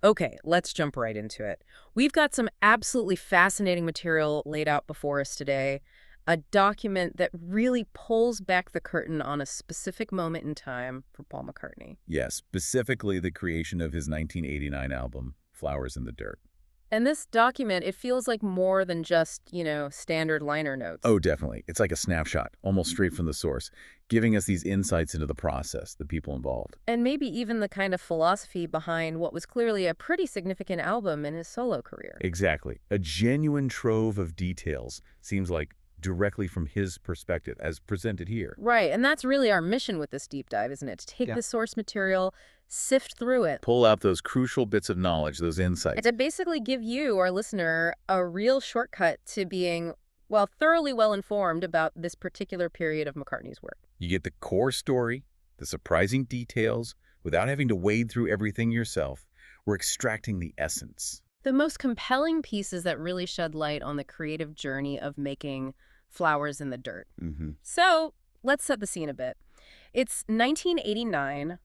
Okay, let's jump right into it. We've got some absolutely fascinating material laid out before us today. A document that really pulls back the curtain on a specific moment in time for Paul McCartney. Yes, specifically the creation of his 1989 album, Flowers in the Dirt. And this document, it feels like more than just, standard liner notes. Oh, definitely. It's like a snapshot, almost straight from the source, giving us these insights into the process, the people involved. And maybe even the kind of philosophy behind what was clearly a pretty significant album in his solo career. Exactly. A genuine trove of details, seems like directly from his perspective, as presented here. Right, and that's really our mission with this deep dive, isn't it? To take Yeah. the source material, sift through it, Pull out those crucial bits of knowledge, those and insights. to basically give you, our listener, a real shortcut to being, well, thoroughly well informed about this particular period of McCartney's work. You get the core story, the surprising details, without having to wade through everything yourself. We're extracting the essence. The most compelling pieces that really shed light on the creative journey of making Flowers in the Dirt. Mm-hmm. So let's set the scene a bit. It's 1989.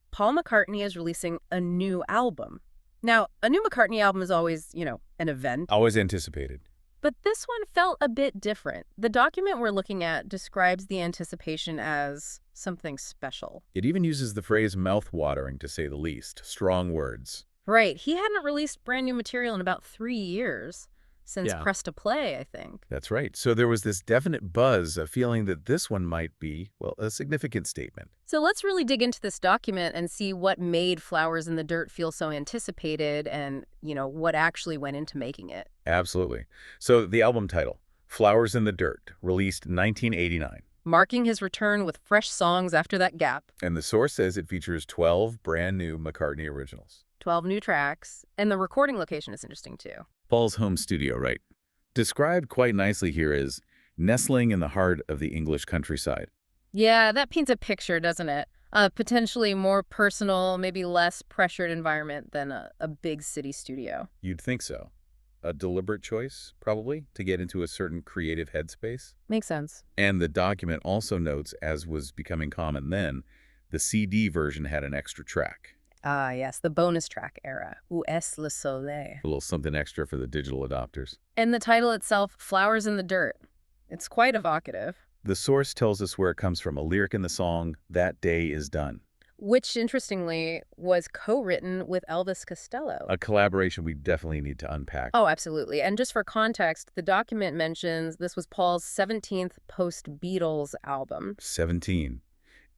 Paul McCartney is releasing a new album. Now, a new McCartney album is always, an event. Always anticipated. But this one felt a bit different. The document we're looking at describes the anticipation as something special. It even uses the phrase mouth-watering, to say the least. Strong words. Right. He hadn't released brand new material in about 3 years, since Yeah. Press to Play, I think. That's right. So there was this definite buzz, a feeling that this one might be, well, a significant statement. So let's really dig into this document and see what made Flowers in the Dirt feel so anticipated and, what actually went into making it. Absolutely. So the album title, Flowers in the Dirt, released in 1989. Marking his return with fresh songs after that gap. And the source says it features 12 brand new McCartney originals. 12 new tracks. And the recording location is interesting, too. Paul's home studio, right? Described quite nicely here as nestling in the heart of the English countryside. Yeah, that paints a picture, doesn't it? A potentially more personal, maybe less pressured environment than a big city studio. You'd think so. A deliberate choice, probably, to get into a certain creative headspace. Makes sense. And the document also notes, as was becoming common then, the CD version had an extra track. Ah, yes, the bonus track era. Est Le Soleil. A little something extra for the digital adopters. And the title itself, Flowers in the Dirt. It's quite evocative. The source tells us where it comes from, a lyric in the song, That Day Is Done. Which, interestingly, was co-written with Elvis Costello. A collaboration we definitely need to unpack. Oh, absolutely. And just for context, the document mentions this was Paul's 17th post-Beatles album. 17.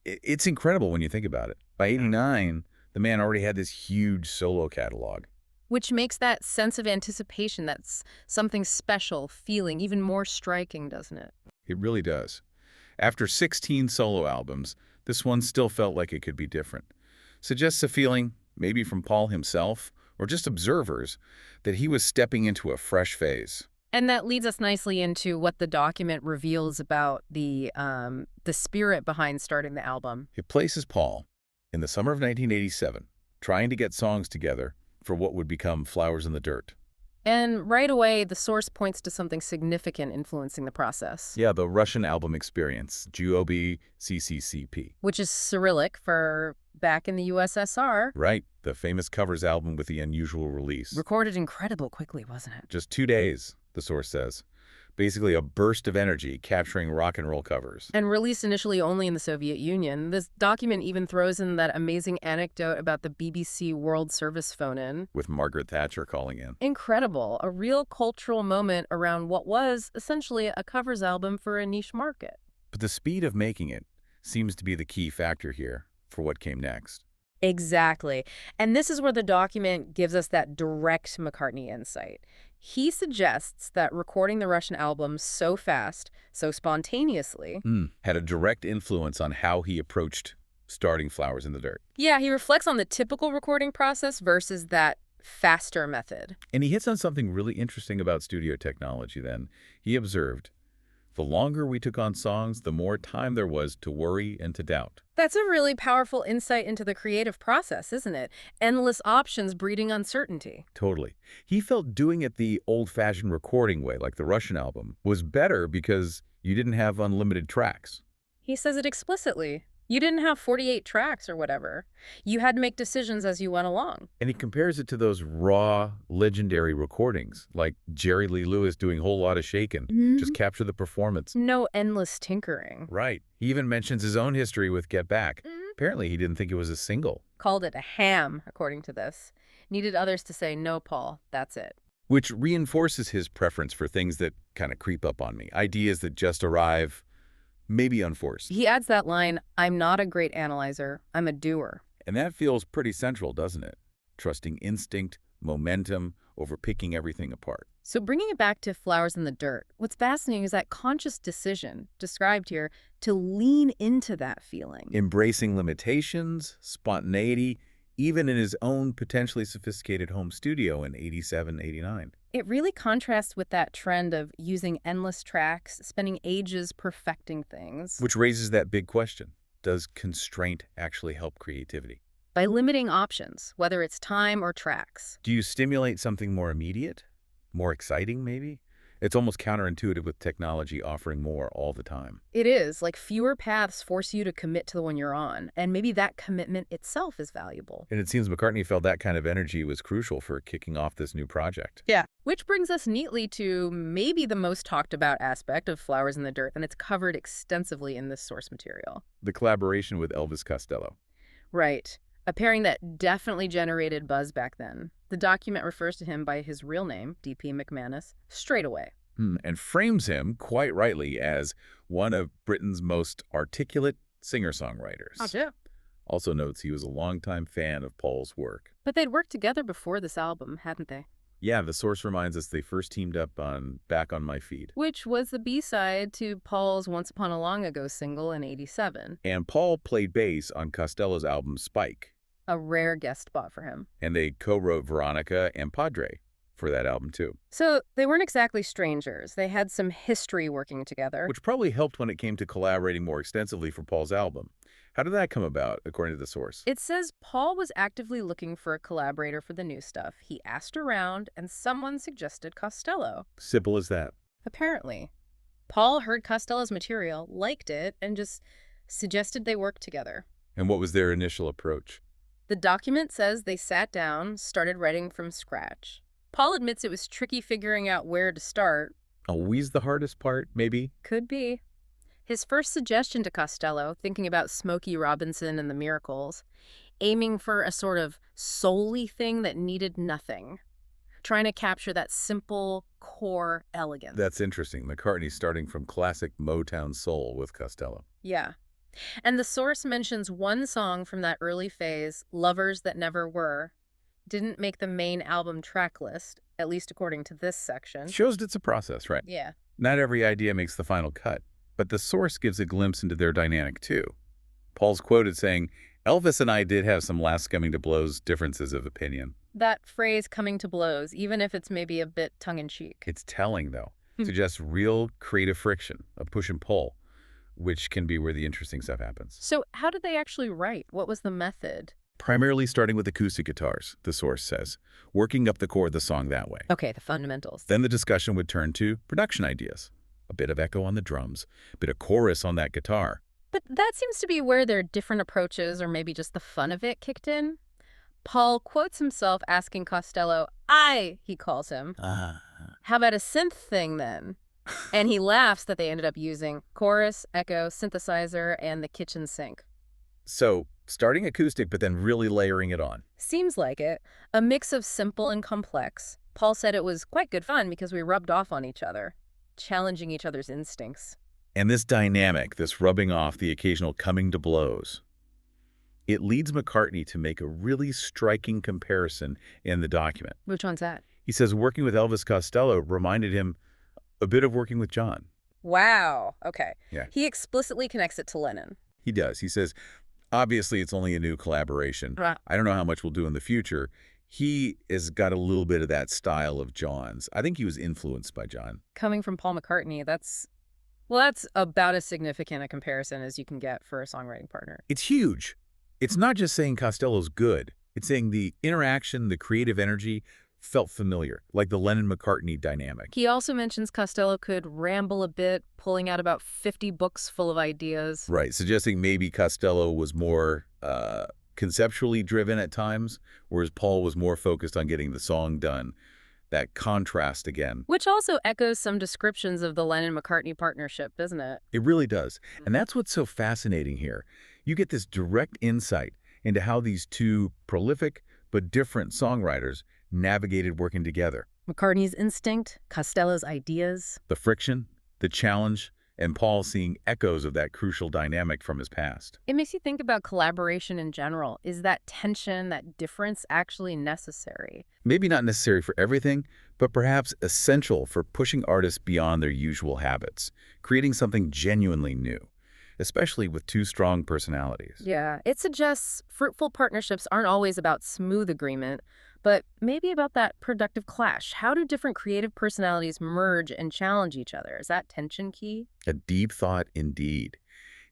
It's incredible when you think about it. By 89, the man already had this huge solo catalog. Which makes that sense of anticipation, that's something special, feeling even more striking, doesn't it? It really does. After 16 solo albums, this one still felt like it could be different. Suggests a feeling, maybe from Paul himself, or just observers, that he was stepping into a fresh phase. And that leads us nicely into what the document reveals about the spirit behind starting the album. It places Paul in the summer of 1987, trying to get songs together for what would become Flowers in the Dirt. And right away, the source points to something significant influencing the process. Yeah, the Russian album experience, GOB-CCCP. Which is Cyrillic for back in the USSR. Right, the famous covers album with the unusual release. Recorded incredible quickly, wasn't it? Just 2 days, the source says. Basically a burst of energy capturing rock and roll covers. And released initially only in the Soviet Union. This document even throws in that amazing anecdote about the BBC World Service phone-in. With Margaret Thatcher calling in. Incredible. A real cultural moment around what was essentially a covers album for a niche market. But the speed of making it seems to be the key factor here for what came next. Exactly. And this is where the document gives us that direct McCartney insight. He suggests that recording the Russian album so fast, so spontaneously, had a direct influence on how he approached starting Flowers in the Dirt. yeah, he reflects on the typical recording process versus that faster method. And he hits on something really interesting about studio technology then. He observed, the longer we took on songs, the more time there was to worry and to doubt. That's a really powerful insight into the creative process, isn't it? Endless options breeding uncertainty. Totally. He felt doing it the old-fashioned recording way, like the Russian album, was better because you didn't have unlimited tracks. He says it explicitly. You didn't have 48 tracks or whatever. You had to make decisions as you went along. And he compares it to those raw, legendary recordings, like Jerry Lee Lewis doing a whole lot of shaking. Just capture the performance. No endless tinkering. Right. He even mentions his own history with Get Back. Apparently, he didn't think it was a single. Called it a ham, according to this. Needed others to say, no, Paul, that's it. Which reinforces his preference for things that kind of creep up on me. Ideas that just arrive, maybe unforced. He adds that line, I'm not a great analyzer, I'm a doer. And that feels pretty central, doesn't it? Trusting instinct, momentum, over picking everything apart. So bringing it back to Flowers in the Dirt, what's fascinating is that conscious decision, described here, to lean into that feeling. Embracing limitations, spontaneity, even in his own potentially sophisticated home studio in 87, 89. It really contrasts with that trend of using endless tracks, spending ages perfecting things. Which raises that big question. Does constraint actually help creativity? By limiting options, whether it's time or tracks. Do you stimulate something more immediate? More exciting, maybe? It's almost counterintuitive with technology offering more all the time. It is, like fewer paths force you to commit to the one you're on, and maybe that commitment itself is valuable. And it seems McCartney felt that kind of energy was crucial for kicking off this new project. Yeah. Which brings us neatly to maybe the most talked about aspect of Flowers in the Dirt, and it's covered extensively in this source material. The collaboration with Elvis Costello. Right. A pairing that definitely generated buzz back then. The document refers to him by his real name, D.P. McManus, straight away. And frames him, quite rightly, as one of Britain's most articulate singer-songwriters. Oh, yeah. Also notes he was a longtime fan of Paul's work. But they'd worked together before this album, hadn't they? Yeah, the source reminds us they first teamed up on Back on My Feet. Which was the B-side to Paul's Once Upon a Long Ago single in '87. And Paul played bass on Costello's album Spike. A rare guest spot for him. And they co-wrote Veronica and Padre for that album, too. So they weren't exactly strangers. They had some history working together. Which probably helped when it came to collaborating more extensively for Paul's album. How did that come about, according to the source? It says Paul was actively looking for a collaborator for the new stuff. He asked around, and someone suggested Costello. Simple as that. Apparently. Paul heard Costello's material, liked it, and just suggested they work together. And what was their initial approach? The document says they sat down, started writing from scratch. Paul admits it was tricky figuring out where to start. Always the hardest part, maybe? Could be. His first suggestion to Costello, thinking about Smokey Robinson and the Miracles, aiming for a sort of soul-y thing that needed nothing, trying to capture that simple, core elegance. That's interesting. McCartney starting from classic Motown soul with Costello. Yeah. And the source mentions one song from that early phase, Lovers That Never Were, didn't make the main album track list, at least according to this section. Shows it's a process, right? Yeah. Not every idea makes the final cut, but the source gives a glimpse into their dynamic, too. Paul's quoted saying, Elvis and I did have some last coming to blows differences of opinion. That phrase, coming to blows, even if it's maybe a bit tongue-in-cheek. It's telling, though. Suggests real creative friction, a push and pull, which can be where the interesting stuff happens. So how did they actually write? What was the method? Primarily starting with acoustic guitars, the source says, working up the core of the song that way. Okay, the fundamentals. Then the discussion would turn to production ideas. A bit of echo on the drums, a bit of chorus on that guitar. But that seems to be where their different approaches, or maybe just the fun of it, kicked in. Paul quotes himself asking Costello, he calls him, how about a synth thing then? And he laughs that they ended up using chorus, echo, synthesizer, and the kitchen sink. So, starting acoustic, but then really layering it on. Seems like it. A mix of simple and complex. Paul said it was quite good fun because we rubbed off on each other, challenging each other's instincts. And this dynamic, this rubbing off, the occasional coming to blows, it leads McCartney to make a really striking comparison in the document. Which one's that? He says working with Elvis Costello reminded him a bit of working with John. Wow. Okay. Yeah. He explicitly connects it to Lennon. He does. He says, obviously, it's only a new collaboration. Right. I don't know how much we'll do in the future. He has got a little bit of that style of John's. I think he was influenced by John. Coming from Paul McCartney, that's about as significant a comparison as you can get for a songwriting partner. It's huge. It's not just saying Costello's good. It's saying the interaction, the creative energy felt familiar, like the Lennon-McCartney dynamic. He also mentions Costello could ramble a bit, pulling out about 50 books full of ideas. Right, suggesting maybe Costello was more conceptually driven at times, whereas Paul was more focused on getting the song done. That contrast again. Which also echoes some descriptions of the Lennon-McCartney partnership, doesn't it? It really does. And that's what's so fascinating here. You get this direct insight into how these two prolific but different songwriters navigated working together. McCartney's instinct, Costello's ideas. The friction, the challenge, and Paul seeing echoes of that crucial dynamic from his past. It makes you think about collaboration in general. Is that tension, that difference actually necessary? Maybe not necessary for everything, but perhaps essential for pushing artists beyond their usual habits, creating something genuinely new, especially with two strong personalities. Yeah, it suggests fruitful partnerships aren't always about smooth agreement, but maybe about that productive clash. How do different creative personalities merge and challenge each other? Is that tension key? A deep thought indeed.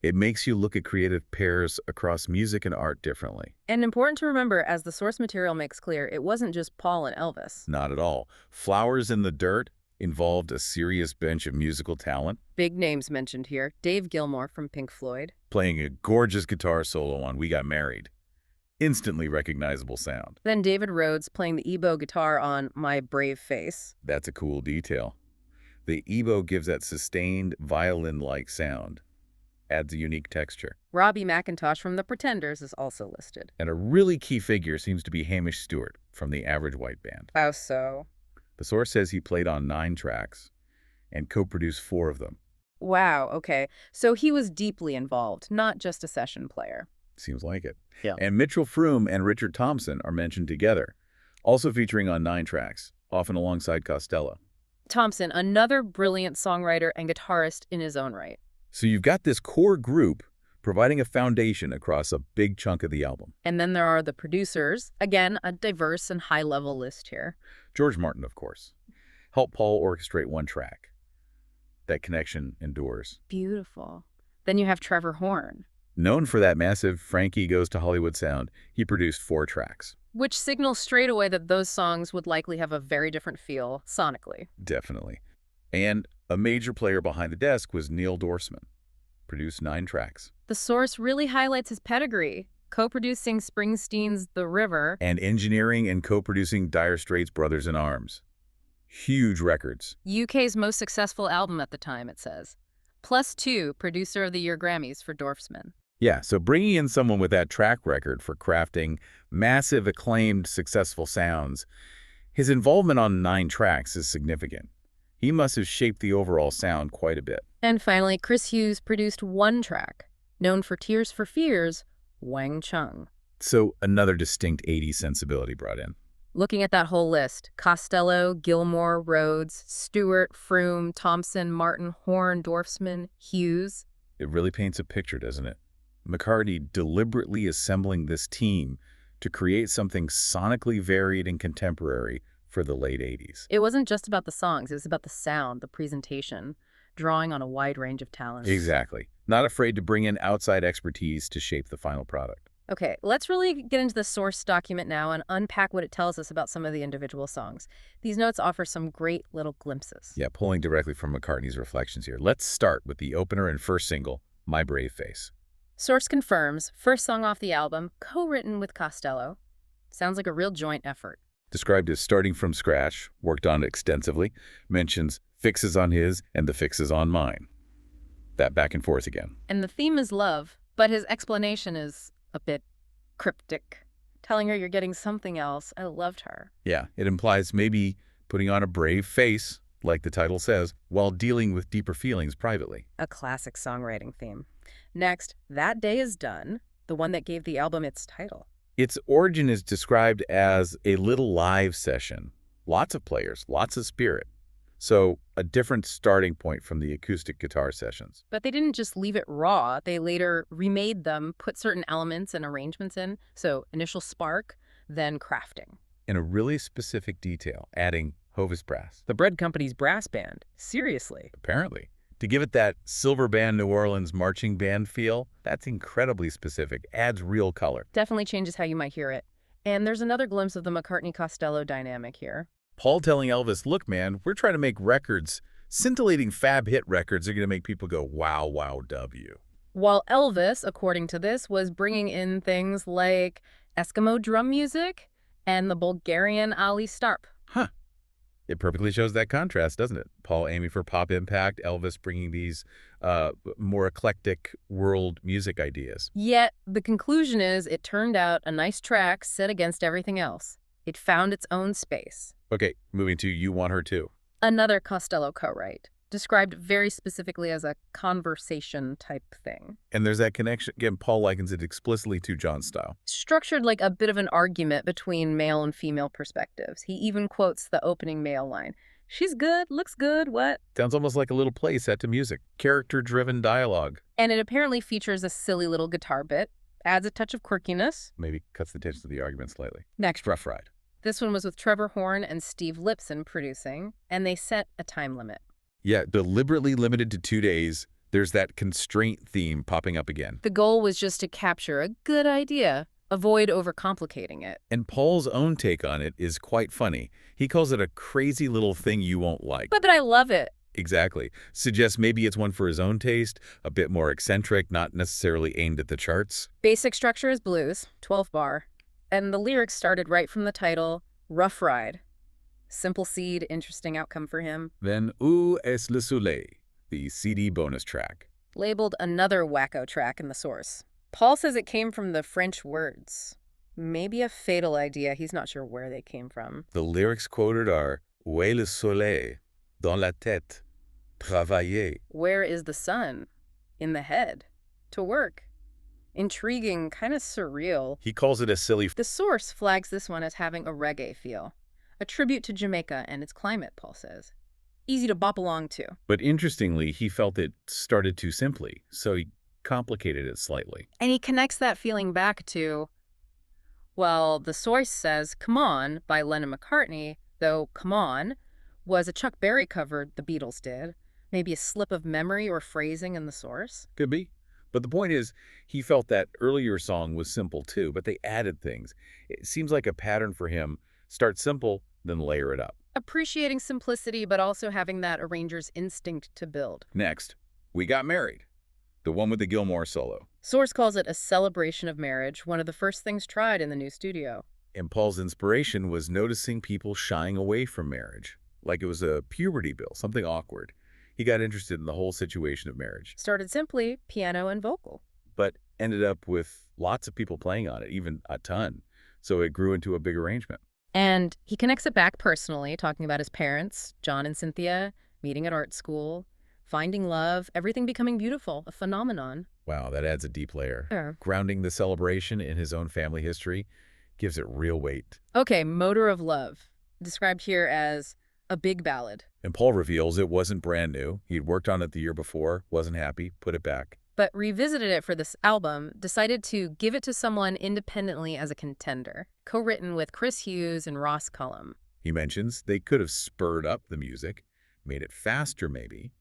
It makes you look at creative pairs across music and art differently. And important to remember, as the source material makes clear, it wasn't just Paul and Elvis. Not at all. Flowers in the Dirt involved a serious bench of musical talent. Big names mentioned here. Dave Gilmour from Pink Floyd. Playing a gorgeous guitar solo on We Got Married. Instantly recognizable sound. Then David Rhodes playing the EBow guitar on My Brave Face. That's a cool detail. The EBow gives that sustained violin-like sound. Adds a unique texture. Robbie McIntosh from The Pretenders is also listed. And a really key figure seems to be Hamish Stewart from the Average White Band. How so? The source says he played on 9 tracks and co-produced 4 of them. Wow, okay. So he was deeply involved, not just a session player. Seems like it. Yeah. And Mitchell Froom and Richard Thompson are mentioned together, also featuring on 9 tracks, often alongside Costello. Thompson, another brilliant songwriter and guitarist in his own right. So you've got this core group providing a foundation across a big chunk of the album. And then there are the producers. Again, a diverse and high-level list here. George Martin, of course, helped Paul orchestrate 1 track. That connection endures. Beautiful. Then you have Trevor Horn. Known for that massive Frankie Goes to Hollywood sound, he produced 4 tracks. Which signals straight away that those songs would likely have a very different feel sonically. Definitely. And a major player behind the desk was Neil Dorsman. Produced 9 tracks. The source really highlights his pedigree, co-producing Springsteen's The River. And engineering and co-producing Dire Straits' Brothers in Arms. Huge records. UK's most successful album at the time, it says. +2 Producer of the Year Grammys for Dorfman. Yeah, so bringing in someone with that track record for crafting massive, acclaimed, successful sounds, his involvement on 9 tracks is significant. He must have shaped the overall sound quite a bit. And finally, Chris Hughes produced 1 track, known for Tears for Fears, Wang Chung. So another distinct 80s sensibility brought in. Looking at that whole list, Costello, Gilmour, Rhodes, Stewart, Froom, Thompson, Martin, Horn, Dorfman, Hughes. It really paints a picture, doesn't it? McCartney deliberately assembling this team to create something sonically varied and contemporary for the late 80s. It wasn't just about the songs, it was about the sound, the presentation, drawing on a wide range of talents. Exactly. Not afraid to bring in outside expertise to shape the final product. Okay, let's really get into the source document now and unpack what it tells us about some of the individual songs. These notes offer some great little glimpses. Yeah, pulling directly from McCartney's reflections here. Let's start with the opener and first single, My Brave Face. Source confirms, first song off the album, co-written with Costello. Sounds like a real joint effort. Described as starting from scratch, worked on extensively, mentions fixes on his and the fixes on mine. That back and forth again. And the theme is love, but his explanation is a bit cryptic, telling her you're getting something else. I loved her. Yeah, it implies maybe putting on a brave face, like the title says, while dealing with deeper feelings privately. A classic songwriting theme. Next, That Day Is Done, the one that gave the album its title. Its origin is described as a little live session. Lots of players, lots of spirit. So a different starting point from the acoustic guitar sessions. But they didn't just leave it raw. They later remade them, put certain elements and arrangements in. So initial spark, then crafting. In a really specific detail, adding Hovis Brass. The bread company's brass band. Seriously. Apparently. To give it that silver band New Orleans marching band feel, that's incredibly specific, adds real color. Definitely changes how you might hear it. And there's another glimpse of the McCartney-Costello dynamic here. Paul telling Elvis, look, man, we're trying to make records. Scintillating fab hit records are going to make people go, wow, wow, W. While Elvis, according to this, was bringing in things like Eskimo drum music and the Bulgarian Ali Starp. Huh. It perfectly shows that contrast, doesn't it? Paul aiming for pop impact, Elvis bringing these more eclectic world music ideas. Yet, the conclusion is it turned out a nice track set against everything else. It found its own space. Okay, moving to You Want Her Too. Another Costello co-write, described very specifically as a conversation type thing. And there's that connection. Again, Paul likens it explicitly to John's style. Structured like a bit of an argument between male and female perspectives. He even quotes the opening male line. She's good, looks good, what? Sounds almost like a little play set to music. Character-driven dialogue. And it apparently features a silly little guitar bit, adds a touch of quirkiness. Maybe cuts the tension of the argument slightly. Next. Rough Ride. This one was with Trevor Horn and Steve Lipson producing, and they set a time limit. Yeah, deliberately limited to 2 days. There's that constraint theme popping up again. The goal was just to capture a good idea, avoid overcomplicating it. And Paul's own take on it is quite funny. He calls it a crazy little thing you won't like. But I love it. Exactly. Suggests maybe it's one for his own taste, a bit more eccentric, not necessarily aimed at the charts. Basic structure is blues, 12-bar. And the lyrics started right from the title, Rough Ride. Simple seed, interesting outcome for him. Then Est Le Soleil, the CD bonus track. Labeled another wacko track in the source. Paul says it came from the French words. Maybe a fatal idea. He's not sure where they came from. The lyrics quoted are, Où est le soleil? Dans la tête. Travailler. Where is the sun? In the head. To work. Intriguing, kind of surreal. He calls it a silly... The source flags this one as having a reggae feel. A tribute to Jamaica and its climate, Paul says. Easy to bop along to. But interestingly, he felt it started too simply, so he complicated it slightly. And he connects that feeling back to, well, the source says Come On by Lennon McCartney, though Come On was a Chuck Berry cover the Beatles did. Maybe a slip of memory or phrasing in the source. Could be. But the point is, he felt that earlier song was simple too, but they added things. It seems like a pattern for him. Start simple, then layer it up. Appreciating simplicity, but also having that arranger's instinct to build. Next, We Got Married, the one with the Gilmore solo. Source calls it a celebration of marriage, one of the first things tried in the new studio. And Paul's inspiration was noticing people shying away from marriage, like it was a puberty bill, something awkward. He got interested in the whole situation of marriage. Started simply, piano and vocal. But ended up with lots of people playing on it, even a ton. So it grew into a big arrangement. And he connects it back personally, talking about his parents, John and Cynthia, meeting at art school, finding love, everything becoming beautiful, a phenomenon. Wow, that adds a deep layer. Sure. Grounding the celebration in his own family history gives it real weight. Okay, Motor of Love, described here as a big ballad. And Paul reveals it wasn't brand new. He'd worked on it the year before, wasn't happy, put it back. But revisited it for this album, decided to give it to someone independently as a contender. Co-written with Chris Hughes and Ross Cullum. He mentions they could have spurred up the music, made it faster maybe,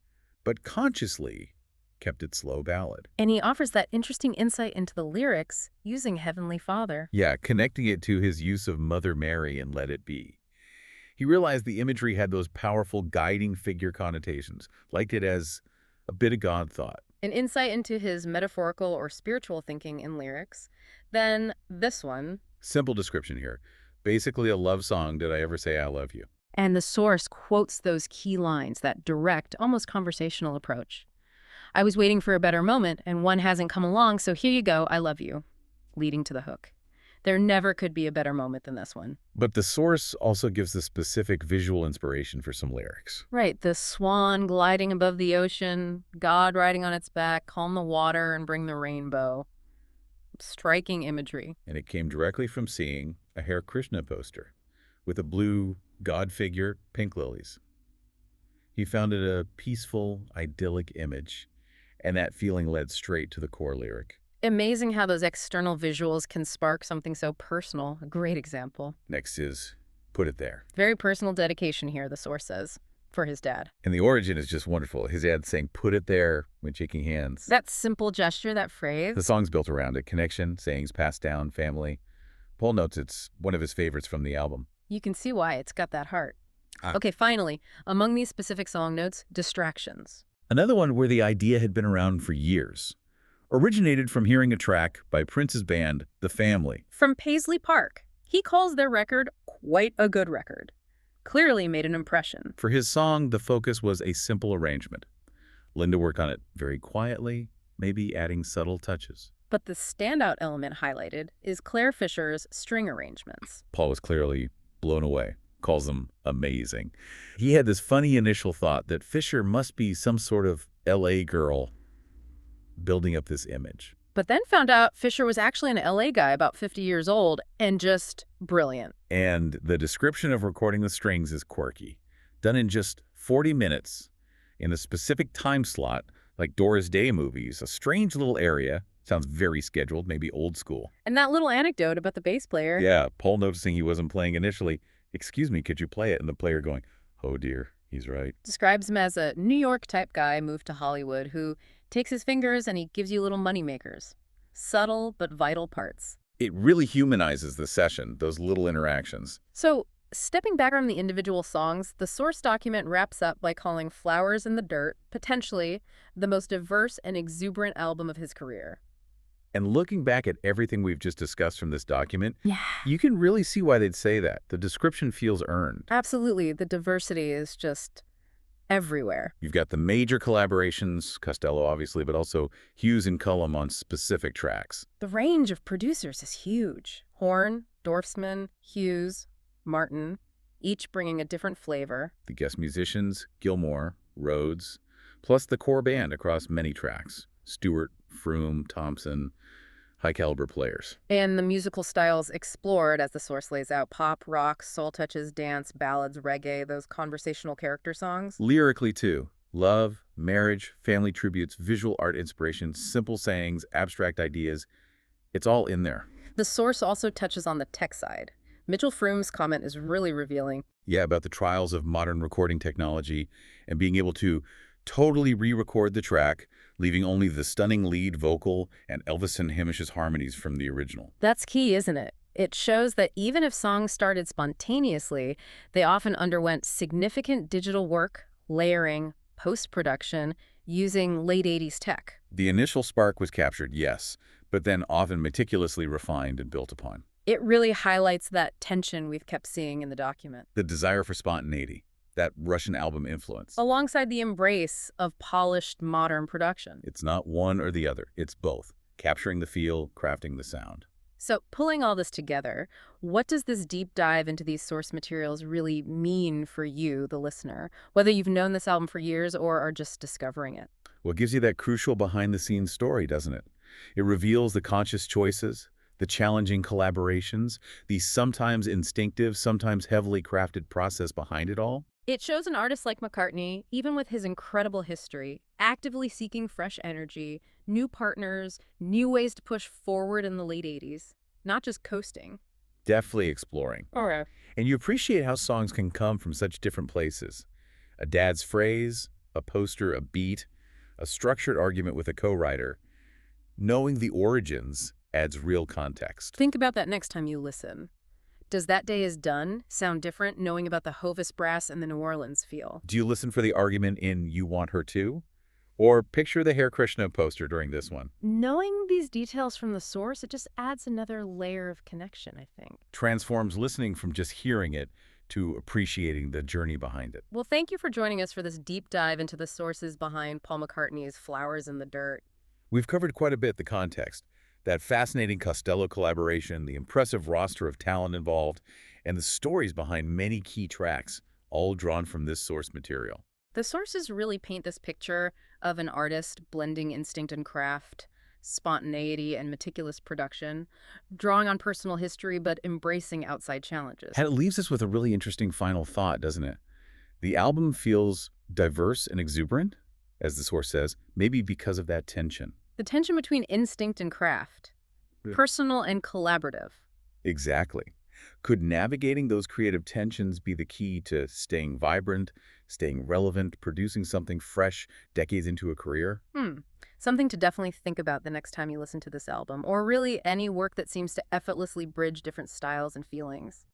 but consciously kept it slow ballad. And he offers that interesting insight into the lyrics using Heavenly Father. Yeah, connecting it to his use of Mother Mary and Let It Be. He realized the imagery had those powerful guiding figure connotations, liked it as a bit of God thought. An insight into his metaphorical or spiritual thinking in lyrics. Then this one. Simple description here. Basically a love song, Did I Ever Say I Love You? And the source quotes those key lines, that direct, almost conversational approach. I was waiting for a better moment, and one hasn't come along, so here you go, I love you. Leading to the hook. There never could be a better moment than this one. But the source also gives the specific visual inspiration for some lyrics. Right, the swan gliding above the ocean, God riding on its back, calm the water and bring the rainbow. Striking imagery. And it came directly from seeing a Hare Krishna poster with a blue God figure, pink lilies. He found it a peaceful, idyllic image, and that feeling led straight to the core lyric. Amazing how those external visuals can spark something so personal. A great example. Next is Put It There. Very personal dedication here, the source says, for his dad. And the origin is just wonderful. His dad saying, put it there when shaking hands. That simple gesture, that phrase. The song's built around it. Connection, sayings passed down, family. Paul notes it's one of his favorites from the album. You can see why it's got that heart. Ah. Okay, finally, among these specific song notes, distractions. Another one where the idea had been around for years. Originated from hearing a track by Prince's band, The Family. From Paisley Park, he calls their record quite a good record. Clearly made an impression. For his song, the focus was a simple arrangement. Linda worked on it very quietly, maybe adding subtle touches. But the standout element highlighted is Claire Fisher's string arrangements. Paul was clearly blown away, calls them amazing. He had this funny initial thought that Fisher must be some sort of L.A. girl building up this image. But then found out Fisher was actually an L.A. guy about 50 years old and just brilliant. And the description of recording the strings is quirky. Done in just 40 minutes, in a specific time slot, like Doris Day movies, a strange little area. Sounds very scheduled, maybe old school. And that little anecdote about the bass player. Yeah, Paul noticing he wasn't playing initially. Excuse me, could you play it? And the player going, oh dear, he's right. Describes him as a New York-type guy moved to Hollywood who takes his fingers and he gives you little money makers. Subtle but vital parts. It really humanizes the session, those little interactions. So, stepping back from the individual songs, the source document wraps up by calling Flowers in the Dirt, potentially, the most diverse and exuberant album of his career. And looking back at everything we've just discussed from this document, Yeah. you can really see why they'd say that. The description feels earned. Absolutely. The diversity is just everywhere. You've got the major collaborations, Costello obviously, but also Hughes and Cullum on specific tracks. The range of producers is huge. Horn, Dorfman, Hughes, Martin, each bringing a different flavor. The guest musicians, Gilmore, Rhodes, plus the core band across many tracks. Stewart, Froome, Thompson, high-caliber players. And the musical styles explored, as the source lays out: pop, rock, soul touches, dance, ballads, reggae, those conversational character songs. Lyrically, too. Love, marriage, family tributes, visual art inspiration, simple sayings, abstract ideas. It's all in there. The source also touches on the tech side. Mitchell Froome's comment is really revealing. Yeah, about the trials of modern recording technology and being able to totally re-record the track, leaving only the stunning lead vocal and Elvis and Hamish's harmonies from the original. That's key, isn't it? It shows that even if songs started spontaneously, they often underwent significant digital work, layering, post-production, using late 80s tech. The initial spark was captured, yes, but then often meticulously refined and built upon. It really highlights that tension we've kept seeing in the document. The desire for spontaneity, that Russian album influence. Alongside the embrace of polished modern production. It's not one or the other, it's both, capturing the feel, crafting the sound. So, pulling all this together, what does this deep dive into these source materials really mean for you, the listener, whether you've known this album for years or are just discovering it? Well, it gives you that crucial behind-the-scenes story, doesn't it? It reveals the conscious choices, the challenging collaborations, the sometimes instinctive, sometimes heavily crafted process behind it all. It shows an artist like McCartney, even with his incredible history, actively seeking fresh energy, new partners, new ways to push forward in the late 80s, not just coasting. Definitely exploring. Okay. And you appreciate how songs can come from such different places. A dad's phrase, a poster, a beat, a structured argument with a co-writer. Knowing the origins adds real context. Think about that next time you listen. Does That Day Is Done sound different knowing about the Hovis Brass and the New Orleans feel? Do you listen for the argument in You Want Her Too? Or picture the Hare Krishna poster during this one? Knowing these details from the source, it just adds another layer of connection, I think. Transforms listening from just hearing it to appreciating the journey behind it. Well, thank you for joining us for this deep dive into the sources behind Paul McCartney's Flowers in the Dirt. We've covered quite a bit the context, that fascinating Costello collaboration, the impressive roster of talent involved, and the stories behind many key tracks, all drawn from this source material. The sources really paint this picture of an artist blending instinct and craft, spontaneity and meticulous production, drawing on personal history but embracing outside challenges. And it leaves us with a really interesting final thought, doesn't it? The album feels diverse and exuberant, as the source says, maybe because of that tension. The tension between instinct and craft, Yeah. personal and collaborative. Exactly. Could navigating those creative tensions be the key to staying vibrant, staying relevant, producing something fresh decades into a career? Hmm. Something to definitely think about the next time you listen to this album, or really any work that seems to effortlessly bridge different styles and feelings.